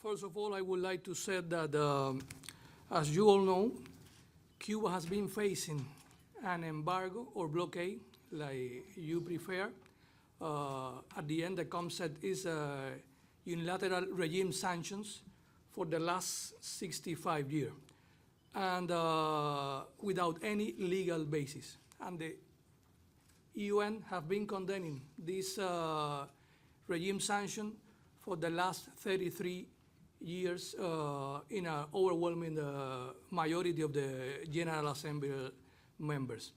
First of all, I would like to say that, as you all know, Cuba has been facing an embargo or blockade, like you prefer. At the end, the concept is unilateral regime sanctions for the last 65 years, and without any legal basis. And the UN have been condemning this regime sanction for the last 33 years in an overwhelming majority of the General Assembly members.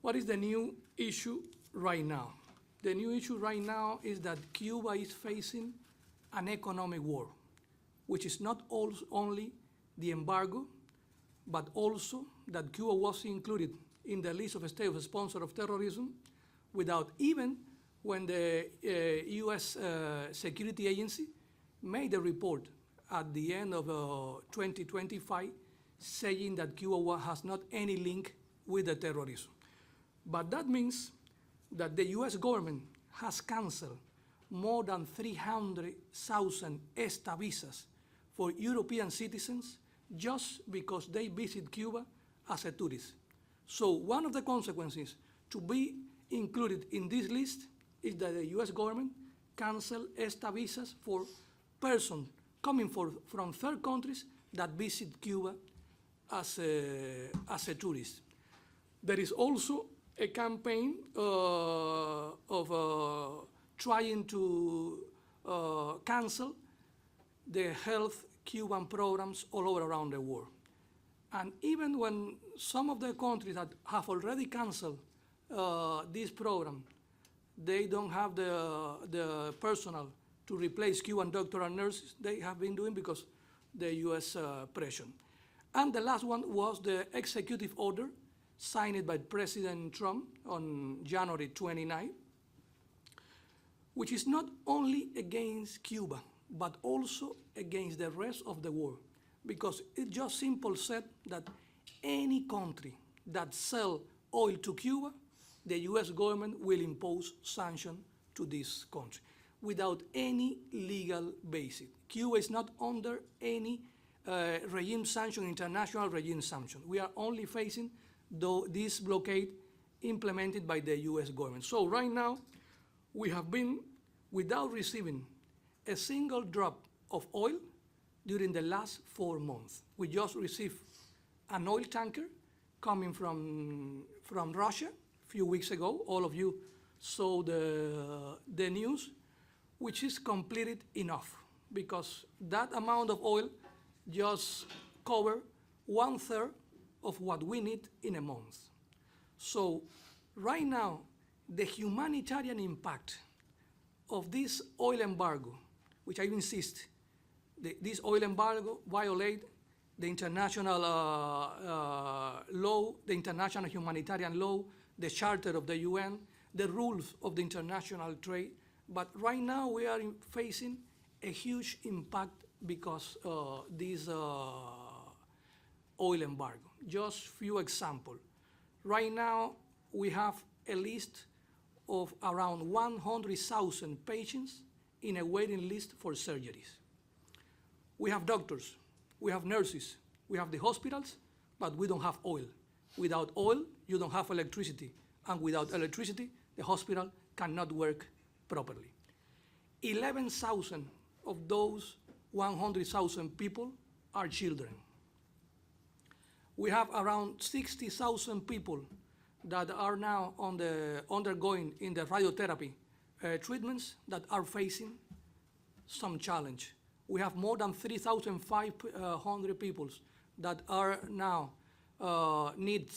What is the new issue right now? The new issue right now is that Cuba is facing an economic war, which is not only the embargo, but also that Cuba was included in the list of states sponsors of terrorism without even when the US Security Agency made a report at the end of 2025 saying that Cuba has not any link with the terrorism. But that means that the US government has canceled more than 300,000 ESTA visas for European citizens just because they visit Cuba as a tourist. So one of the consequences to be included in this list is that the US government canceled ESTA visas for persons coming from third countries that visit Cuba as a tourist. There is also a campaign of trying to cancel the health Cuban programs all over around the world. And even when some of the countries that have already canceled this program, they don't have the personnel to replace Cuban doctors and nurses. They have been doing because the US pressure. And the last one was the executive order signed by President Trump on January 29, which is not only against Cuba, but also against the rest of the world, because it just simply said that any country that sells oil to Cuba, the US government will impose sanctions to this country without any legal basis. Cuba is not under any regime sanction, international regime sanction. We are only facing this blockade implemented by the US government. So right now, we have been without receiving a single drop of oil during the last 4 months. We just received an oil tanker coming from Russia a few weeks ago. All of you saw the news, which is completed enough because that amount of oil just covers 1/3 of what we need in a month. So right now, the humanitarian impact of this oil embargo, which I insist, this oil embargo violates the international law, the international humanitarian law, the Charter of the UN, the rules of the international trade. But right now we are facing a huge impact because this oil embargo. Just few examples. Right now we have a list of around 100,000 patients in a waiting list for surgeries. We have doctors, we have nurses, we have the hospitals, but we don't have oil. Without oil, you don't have electricity, and without electricity, the hospital cannot work properly. 11,000 of those 100,000 people are children. We have around 60,000 people that are now undergoing in the radiotherapy treatments that are facing some challenge. We have more than 3,500 people that are now need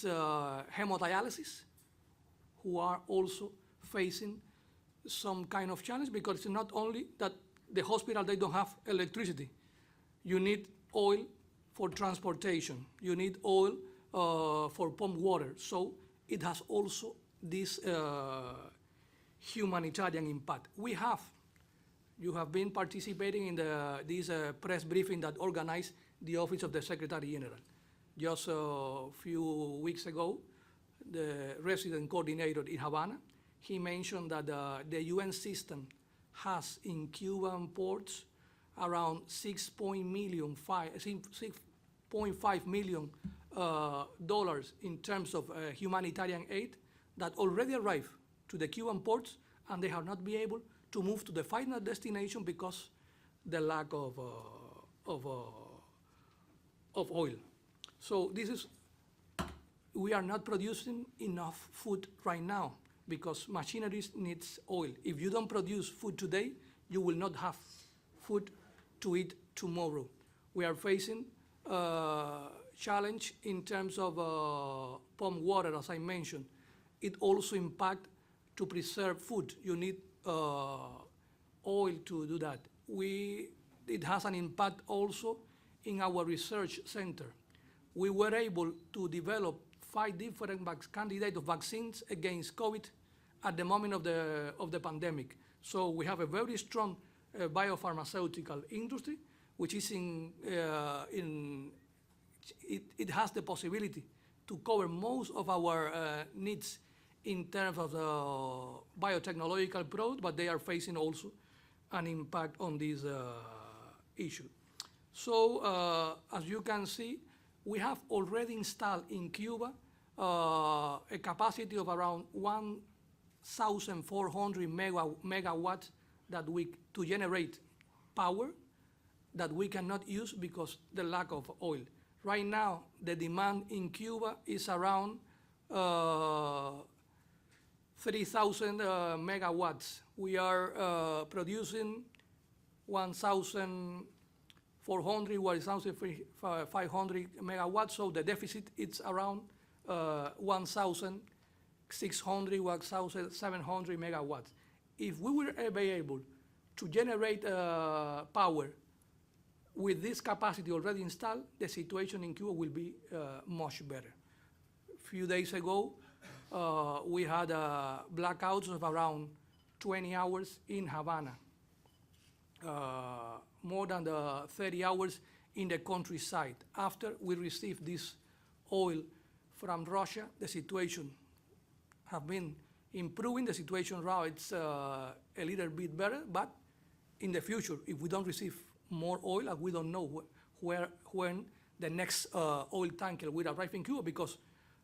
hemodialysis, who are also facing some kind of challenge because it's not only that the hospital, they don't have electricity. You need oil for transportation. You need oil for pump water. So it has also this humanitarian impact. You have been participating in this press briefing that organized the Office of the Secretary General. Just a few weeks ago, the resident coordinator in Havana, he mentioned that the UN system has in Cuban ports around $6.5 million dollars in terms of humanitarian aid that already arrived to the Cuban ports, and they have not been able to move to the final destination because the lack of oil. So we are not producing enough food right now because machinery needs oil. If you don't produce food today, you will not have food to eat tomorrow. We are facing challenge in terms of pump water, as I mentioned. It also impacts to preserve food. You need oil to do that. It has an impact also in our research center. We were able to develop 5 different candidate of vaccines against COVID at the moment of the pandemic. So we have a very strong biopharmaceutical industry, which is it has the possibility to cover most of our needs in terms of the biotechnological product, but they are facing also an impact on this issue. So as you can see, we have already installed in Cuba a capacity of around 1,400 megawatts to generate power that we cannot use because the lack of oil. Right now, the demand in Cuba is around 3,000 megawatts. We are producing 1,400, 1,500 megawatts, so the deficit is around 1,600, 1,700 megawatts. If we were be able to generate power with this capacity already installed, the situation in Cuba will be much better. A few days ago, we had blackouts of around 20 hours in Havana, more than 30 hours in the countryside. After we received this oil from Russia, the situation have been improving. The situation now it's a little bit better, but in the future, if we don't receive more oil, and we don't know when the next oil tanker will arrive in Cuba, because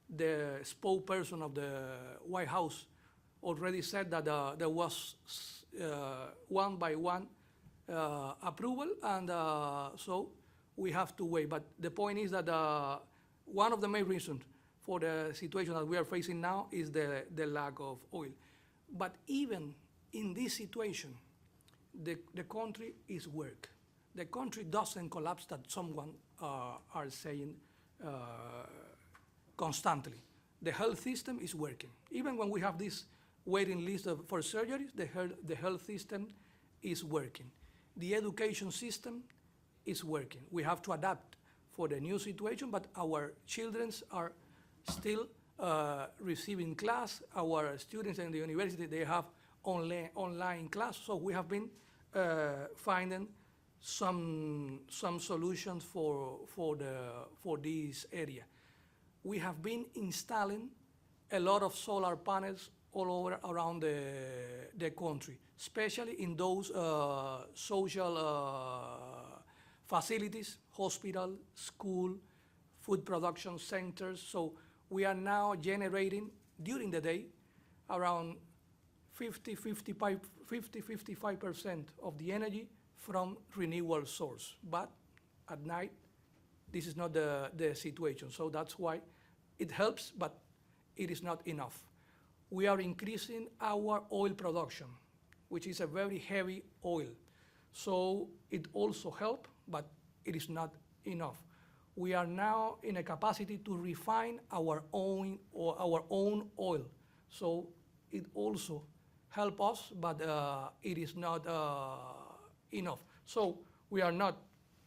the spokesperson of the White House already said that there was one by one approval, and so we have to wait. But the point is that one of the main reasons for the situation that we are facing now is the lack of oil. But even in this situation, the country is work. The country doesn't collapse that someone are saying constantly. The health system is working. Even when we have this waiting list for surgeries, the health system is working. The education system is working. We have to adapt for the new situation, but our children are still receiving class. Our students in the university, they have online class. So we have been finding some solutions for this area. We have been installing a lot of solar panels all over around the country, especially in those social facilities, hospital, school, food production centers. So we are now generating during the day around 55% of the energy from renewable source. But at night, this is not the situation. So that's why it helps, but it is not enough. We are increasing our oil production, which is a very heavy oil. So it also helps, but it is not enough. We are now in a capacity to refine our own oil. So it also helps us, but it is not enough. So we are not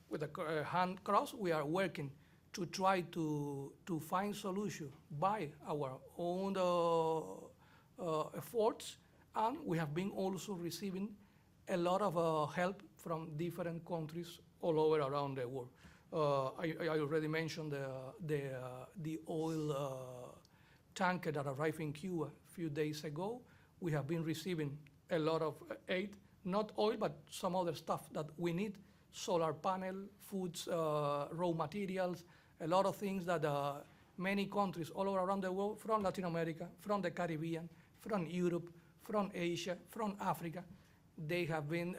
with a hand crossed. We are working to try to find solution by our own efforts, and we have been also receiving a lot of help from different countries all over around the world. I already mentioned the oil tanker that arrived in Cuba a few days ago. We have been receiving a lot of aid not oil, but some other stuff that we need, solar panel, foods, raw materials, a lot of things that many countries all around the world, from Latin America, from the Caribbean, from Europe, from Asia, from Africa, they have been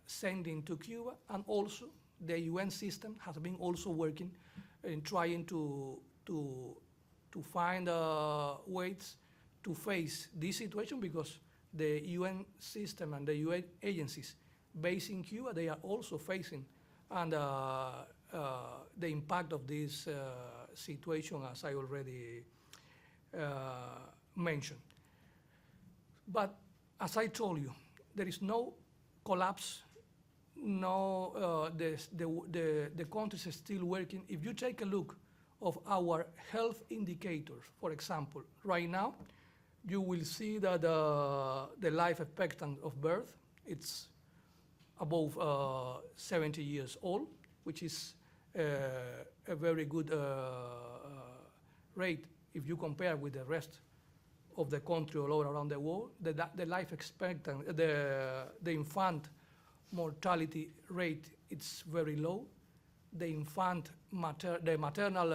sending to Cuba, and also the UN system has been also working in trying to find ways to face this situation, because the UN system and the UN agencies based in Cuba, they are also facing and the impact of this situation, as I already mentioned. But as I told you, there is no collapse, no, the country is still working. If you take a look of our health indicators, for example, right now, you will see that the life expectancy of birth, it's above 70 years old, which is a very good rate if you compare with the rest of the country all around the world. The life expectancy, the infant mortality rate, it's very low. The maternal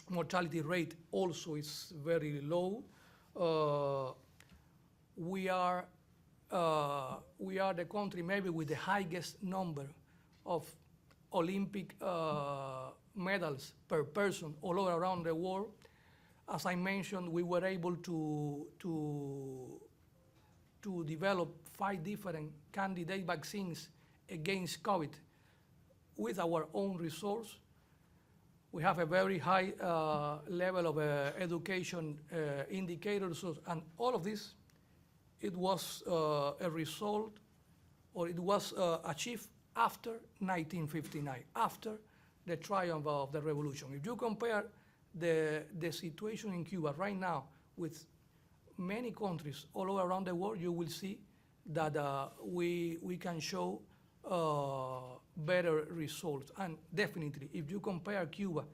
mortality rate also is very low. We are the country maybe with the highest number of Olympic medals per person all around the world. As I mentioned, we were able to develop 5 different candidate vaccines against COVID with our own resource. We have a very high level of education indicators, and all of this, it was a result, or it was achieved after 1959, after the triumph of the revolution. If you compare the situation in Cuba right now with many countries all around the world, you will see that we can show better results. And definitely, if you compare Cuba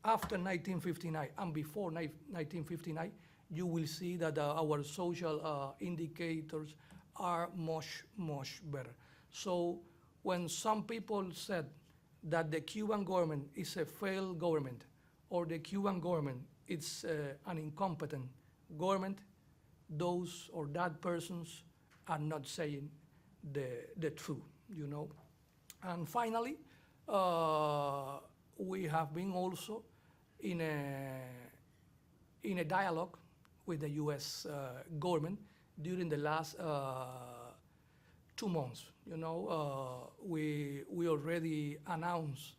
after 1959 and before 1959, you will see that our social indicators are much, much better. So when some people said that the Cuban government is a failed government, or the Cuban government is an incompetent government, those or that persons are not saying the truth, you know. And finally, we have been also in a dialogue with the US government during the last 2 months. You know, we already announced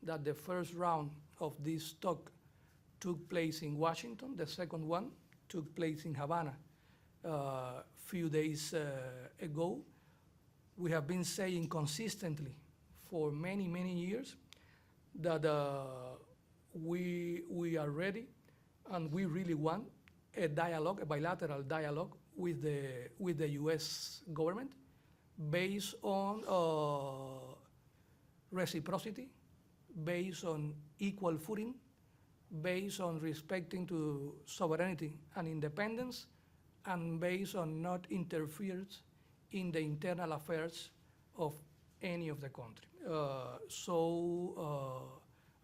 that the first round of this talk took place in Washington. The second one took place in Havana a few days ago. We have been saying consistently for many, many years that we are ready and we really want a dialogue, a bilateral dialogue with the US government based on reciprocity, based on equal footing, based on respecting to sovereignty and independence, and based on not interference in the internal affairs of any of the country.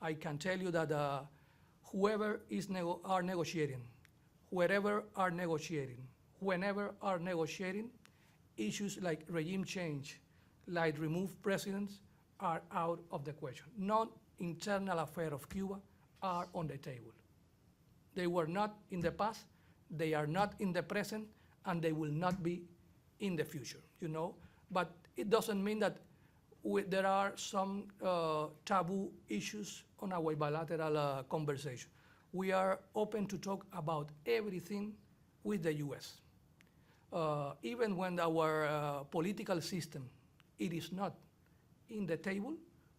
I can tell you that whoever are negotiating, wherever are negotiating, whenever are negotiating, issues like regime change, like remove presidents, are out of the question. Non-internal affairs of Cuba are on the table. They were not in the past, they are not in the present, and they will not be in the future, you know. But it doesn't mean that there are some taboo issues on our bilateral conversation. We are open to talk about everything with the US. Even when our political system, it is not in the table,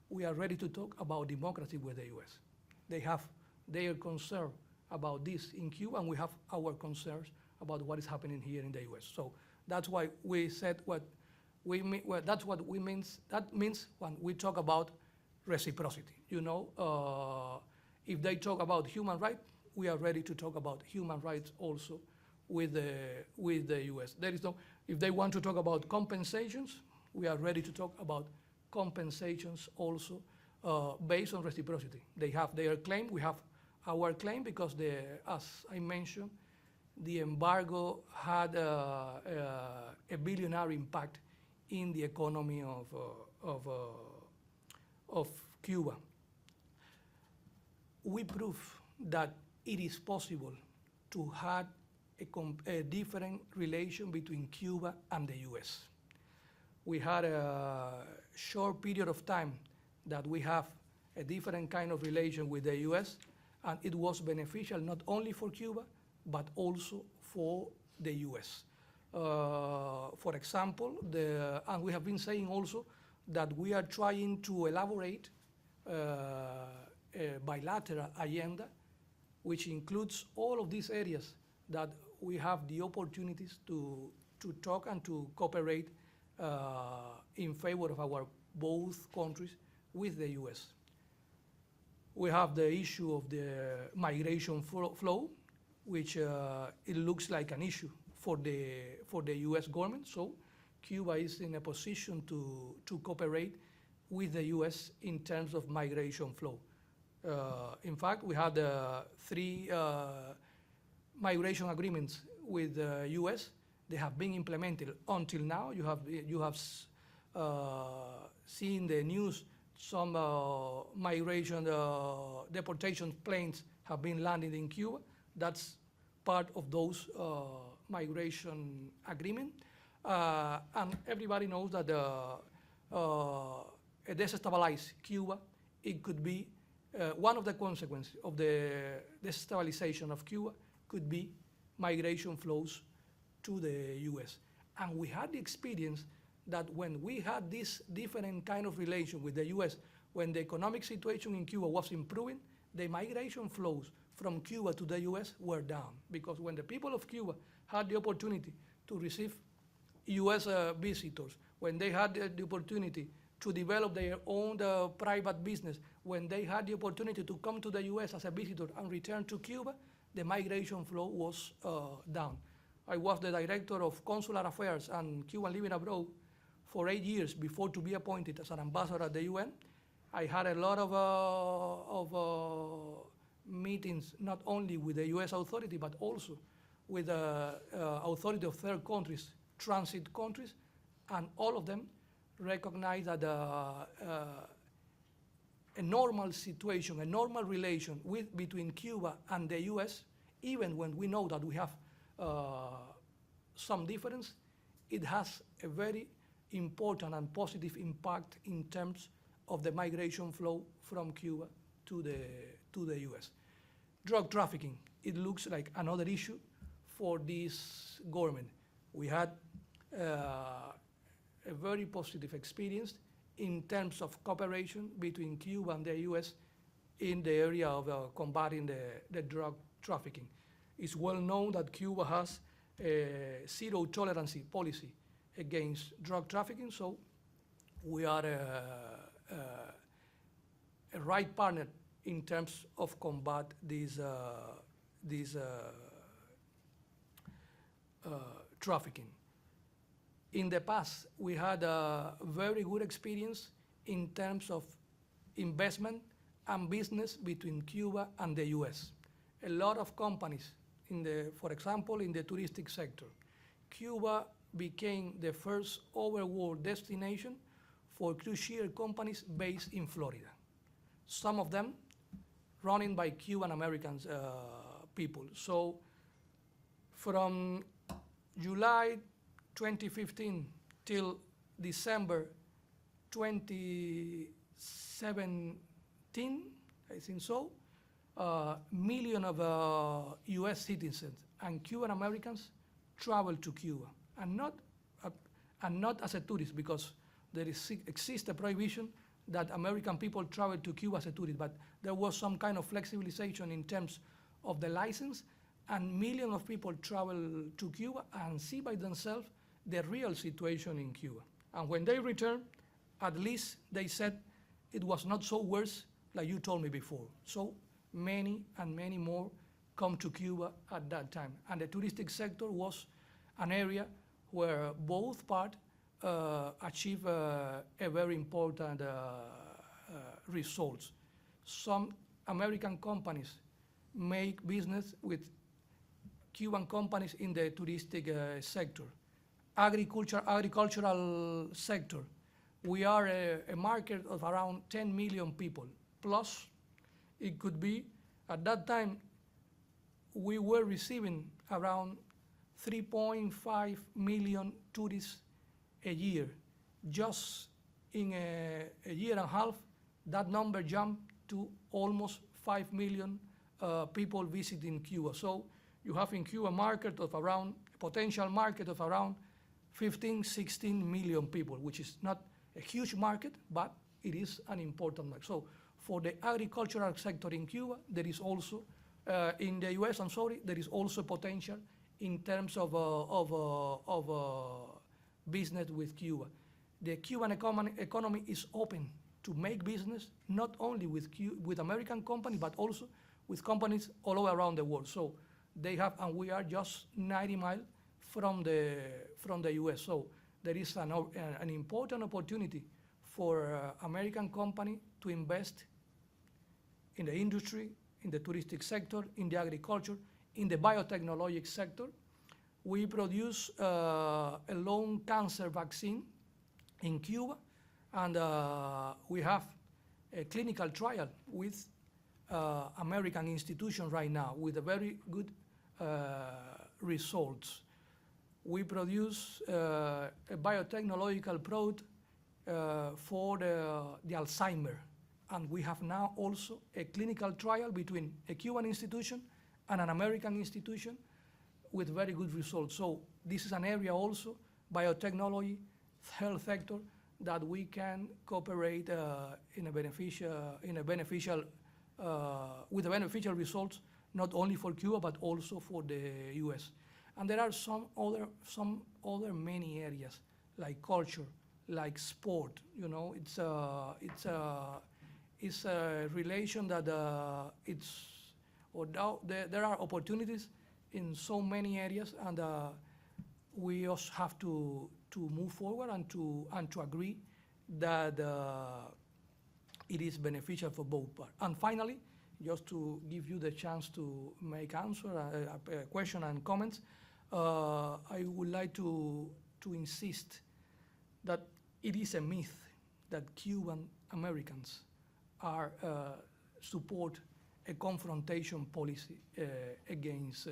we are ready to talk about democracy with the US. They have their concern about this in Cuba, and we have our concerns about what is happening here in the US. So that's why we said what we mean. Well, that's what we means. That means when we talk about reciprocity. You know, if they talk about human rights, we are ready to talk about human rights also with the U.S. There is no, if they want to talk about compensations, we are ready to talk about compensations also based on reciprocity. They have their claim, we have our claim, because as I mentioned, the embargo had a billionaire impact in the economy of Cuba. We prove that it is possible to have a different relation between Cuba and the US. We had a short period of time that we have a different kind of relation with the US, and it was beneficial not only for Cuba, but also for the US. For example, and we have been saying also that we are trying to elaborate a bilateral agenda which includes all of these areas that we have the opportunities to talk and to cooperate in favor of our both countries with the US. We have the issue of the migration flow, which it looks like an issue for the US government. So Cuba is in a position to cooperate with the US in terms of migration flow. In fact, we had 3 migration agreements with the US. They have been implemented until now. You have seen the news. Some migration deportation planes have been landed in Cuba. That's part of those migration agreement. And everybody knows that a destabilized Cuba, it could be one of the consequences of the destabilization of Cuba could be migration flows to the US. And we had the experience that when we had this different kind of relation with the US, when the economic situation in Cuba was improving, the migration flows from Cuba to the US were down. Because when the people of Cuba had the opportunity to receive US visitors, when they had the opportunity to develop their own private business, when they had the opportunity to come to the US as a visitor and return to Cuba, the migration flow was down. I was the director of consular affairs and Cuban living abroad for 8 years before to be appointed as an ambassador at the UN. I had a lot of meetings, not only with the US authority, but also with the authority of third countries, transit countries, and all of them recognize that a normal situation, a normal relation between Cuba and the US, even when we know that we have some difference, it has a very important and positive impact in terms of the migration flow from Cuba to the US. Drug trafficking, it looks like another issue for this government. We had a very positive experience in terms of cooperation between Cuba and the US in the area of combating the drug trafficking. It's well known that Cuba has a zero tolerance policy against drug trafficking, so we are a right partner in terms of combat this trafficking. In the past, we had a very good experience in terms of investment and business between Cuba and the US. A lot of companies, for example, in the touristic sector, Cuba became the first overall destination for cruise ship companies based in Florida. Some of them running by Cuban American people. So from July 2015 till December 2017, I think so, million of US citizens and Cuban Americans travel to Cuba, and not as a tourist, because there exists a prohibition that American people travel to Cuba as a tourist, but there was some kind of flexibilization in terms of the license, and millions of people travel to Cuba and see by themselves the real situation in Cuba. And when they return, at least they said it was not so worse like you told me before. So many and many more come to Cuba at that time. And the touristic sector was an area where both parts achieve a very important results. Some American companies make business with Cuban companies in the touristic sector. Agricultural sector, we are a market of around 10 million people. Plus, it could be, at that time, we were receiving around 3.5 million tourists a year. Just in a year and a half, that number jumped to almost 5 million people visiting Cuba. So you have in Cuba a potential market of around 15, 16 million people, which is not a huge market, but it is an important market. So for the agricultural sector in Cuba, there is also, in the US, there is also potential in terms of business with Cuba. The Cuban economy is open to make business, not only with American companies, but also with companies all over around the world. So they have, and we are just 90 miles from the US. So there is an important opportunity for American company to invest in the industry, in the touristic sector, in the agriculture, in the biotechnology sector. We produce a lung cancer vaccine in Cuba, and we have a clinical trial with American institution right now with a very good results. We produce a biotechnological product for the Alzheimer, and we have now also a clinical trial between a Cuban institution and an American institution with very good results. So this is an area also, biotechnology, health sector, that we can cooperate with the beneficial results, not only for Cuba, but also for the US. And there are some other many areas, like culture, like sport. You know, it's a relation that there are opportunities in so many areas, and we also have to move forward and to agree that it is beneficial for both parts. And finally, just to give you the chance to make answer a question and comments, I would like to insist that it is a myth that Cuban Americans are support a confrontation policy against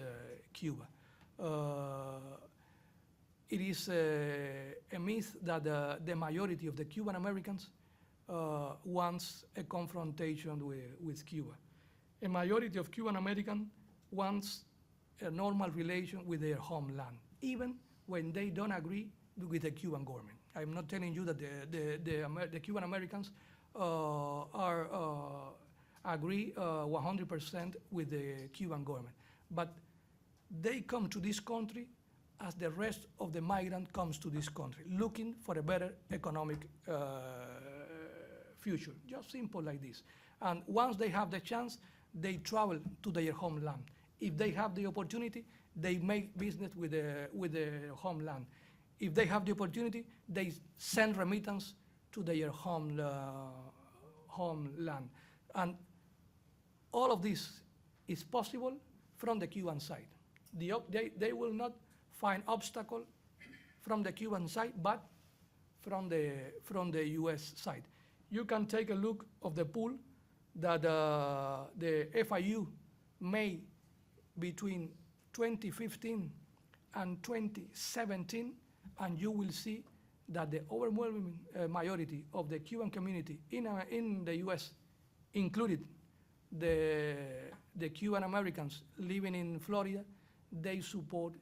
Cuba. It is a myth that the majority of the Cuban Americans wants a confrontation with Cuba. A majority of Cuban Americans wants a normal relation with their homeland, even when they don't agree with the Cuban government. I'm not telling you that the Cuban Americans agree 100% with the Cuban government, but they come to this country as the rest of the migrant comes to this country, looking for a better economic future, just simple like this. And once they have the chance, they travel to their homeland. If they have the opportunity, they make business with the homeland. If they have the opportunity, they send remittance to their homeland. And all of this is possible from the Cuban side. They will not find obstacle from the Cuban side, but from the US side. You can take a look of the pool that the FIU made between 2015 and 2017, and you will see that the overwhelming majority of the Cuban community in the US, included the Cuban Americans living in Florida, they support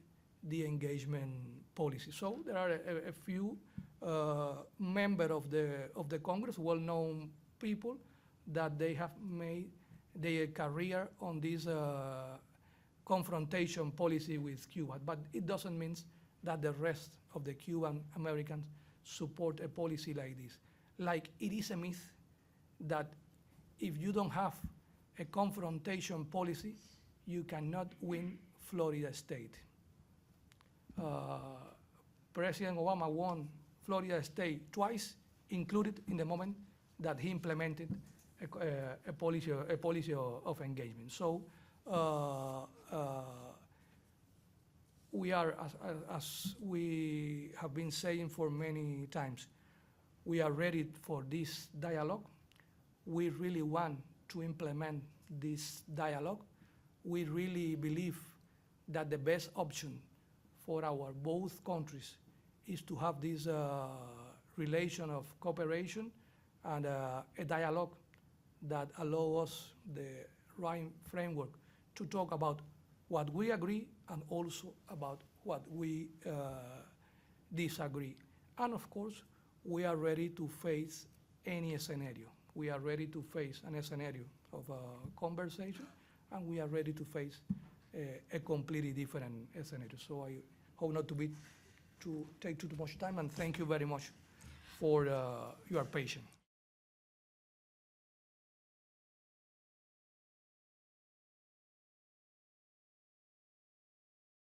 the engagement policy. So there are a few members of the Congress, well-known people, that they have made their career on this confrontation policy with Cuba. But it doesn't mean that the rest of the Cuban Americans support a policy like this. Like, it is a myth that if you don't have a confrontation policy, you cannot win Florida State. President Obama won Florida State twice, included in the moment that he implemented a policy of engagement. So we are, as we have been saying for many times, we are ready for this dialogue. We really want to implement this dialogue. We really believe that the best option for our both countries is to have this relation of cooperation and a dialogue that allows us the right framework to talk about what we agree and also about what we disagree. And of course, we are ready to face any scenario. We are ready to face an scenario of a conversation, and we are ready to face a completely different scenario. So I hope not to take too much time, and thank you very much for your patience.